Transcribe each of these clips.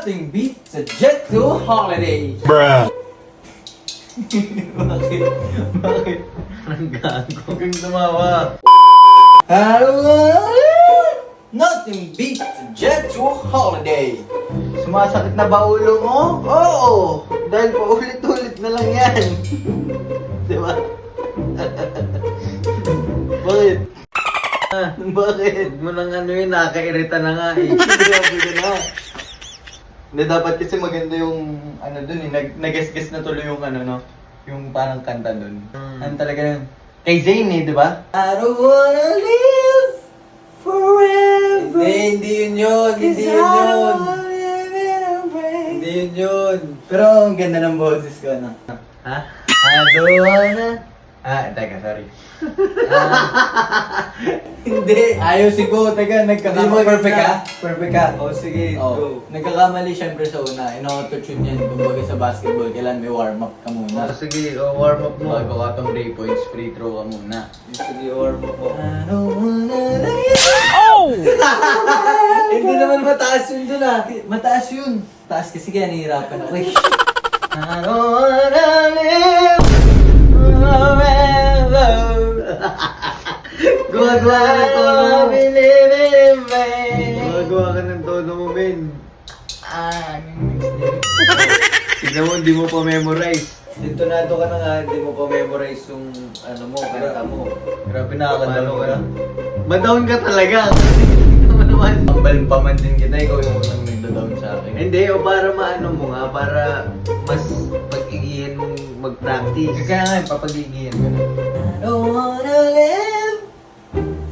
Nothing beats a jet to holiday. Bruh. Bakit? Bakit? Ang gago. Huwag kang tumawa. Nothing beats a jet to holiday. Sumasakit na ba ulo mo? Oo! Dahil paulit-ulit na lang yan. Di ba? Bakit? Bakit? Mo nang ano yun, nakakairita na nga eh. Grabe ka na. Hindi, dapat kasi maganda yung ano dun eh, nagasgas na tuloy yung ano no, yung parang kanta dun. Ano talaga yun? Kay Zayn eh, di ba? I don't wanna live forever. Hindi yun yun. Hindi yun yun. Hindi yun yun. Pero ang ganda ng boses ko, no? Ha? I don't wanna... teka, sorry. Hindi. Ayusin ko. Teka, nagkakamali. Perfect ka? Perfect ka? Oh, sige, Oh. go. Nagkakamali syempre sa una. In-auto-tune yan. Kumbaga sa basketball, kailan may warm-up ka muna. Sige, warm up mo. Bago ka tong 3 points, free throw ka muna. Sige, warm up mo. I don't wanna live. Oh! Hindi naman mataas yun dun ah. Mataas yun. Taas kasi kaya nahihirapan ako eh. I don't wanna live forever. Gumagawa ka ng tono mo. Gumagawa ka ng tono mo, men. Tignan mo, hindi mo pa memorize. Sintonado ka na nga, hindi mo pa memorize yung ano mo, kanta mo. Grabe nakakadalo ka. Madown ka talaga. Tignan mo naman. Pambal pa man din kita, ikaw yung unang nagda-down sa akin. Hindi, o para maano mo nga, para mas pag-igihan mong mag-practice. Kaya nga, papag-igihan ka na. I don't wanna live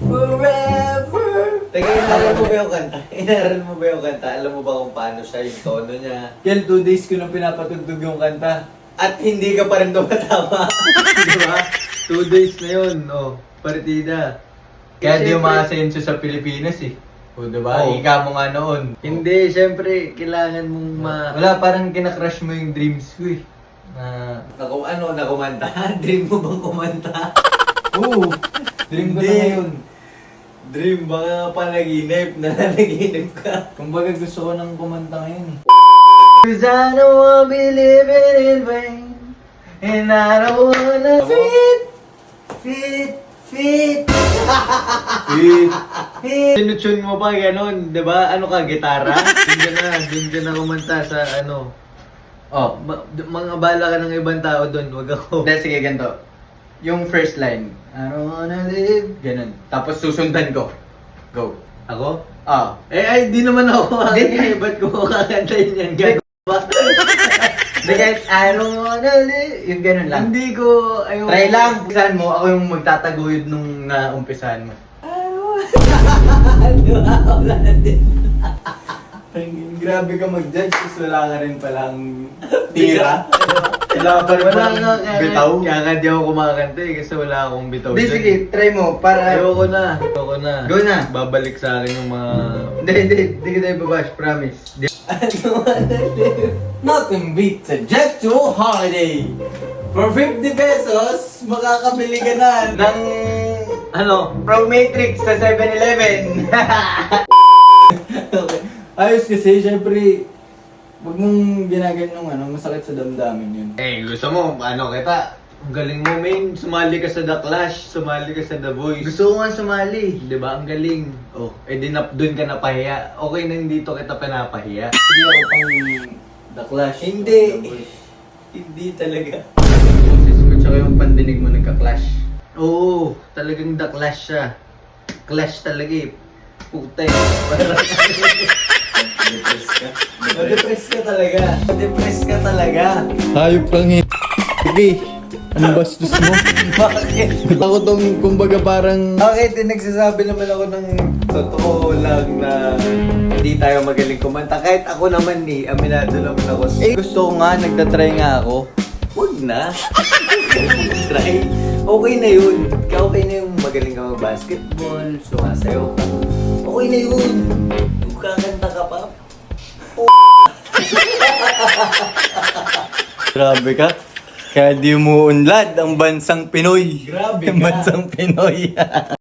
forever. Teka, inaral mo ba yung kanta? Inaral mo ba yung kanta? Alam mo ba kung paano siya, yung tono niya? Yan, 2 days ko nang pinapatugtog yung kanta. At hindi ka pa rin tumatama. Di ba? 2 days na yun, partida. Kaya di umaasenso sa Pilipinas eh. O diba? Oo. Ika mo nga noon. Hindi, syempre, kailangan mong Wala, parang kinakrush mo yung dreams ko eh. Nakumanta? Dream mo bang kumanta? Oo. Dream ko na Hindi. ngayon. Dream, baka panaginip, nananaginip ka. Kumbaga gusto ko nang kumanta ngayon. Cause I don't wanna be living in vain. And I don't wanna fit. Tinutune mo pa ganon, di ba? Ano ka, gitara? Doon ka na kumanta sa ano. Oh. Mga bala ka ng ibang tao doon, wag ako. Dahil sige, ganito. Yung first line, I don't wanna live. ganun. Tapos susundan ko. Go. Ako? Ah. Ay, di naman ako kakantay. Ba't ko kakantayin yan? Gago ba? Hindi kahit I don't wanna live. Yung ganun lang. Hindi ko, ayaw. Try lang. Umpisahan mo, ako yung magtataguyod nung naumpisahan mo. Wala din. Grabe ka mag-judge, kasi wala ka rin palang tira. Wala ka rin palang bitaw. Kaya nga di ako kumakanta eh, kasi wala akong bitaw. Hindi, dyan. sige, try mo para... Ayoko na. Go na. Babalik sa akin yung mga... Hindi kita ibabash, promise. Nothing beats a jet to holiday. For 50 pesos, makakabili ka na ng Pro Matrix sa 7-Eleven. Okay. Ayos kasi, syempre, wag mong ginaganong masakit sa damdamin yun. gusto mo, kita? Ang galing mo, main. Sumali ka sa The Clash, sumali ka sa The Voice. Gusto ko nga sumali. Di ba? Ang galing. Doon ka napahiya. Okay na hindi to kita pinapahiya. Hindi ako pang The Clash. Hindi. The Voice. Hindi talaga. Boses ko tsaka yung pandinig mo nagka-clash. Oo, talagang The Clash siya. Clash talaga eh. Putay. Depress ka. Depress ka talaga. Depress ka talaga. Hayop kang hindi. Ang bastos mo. Bakit? Ako tong kumbaga parang... Bakit? Nagsasabi naman ako ng totoo lang na hindi tayo magaling kumanta. Kahit ako naman aminado naman ako. Gusto ko nga, nagtatry nga ako. Huwag na. Try. Okay na yun. Okay na yung magaling ka mag-basketball, sumasayaw ka. Okay na yun. Kung kakanta ka pa. Grabe ka. Kaya di mo unlad ang bansang Pinoy. Grabe Ang ka. bansang Pinoy.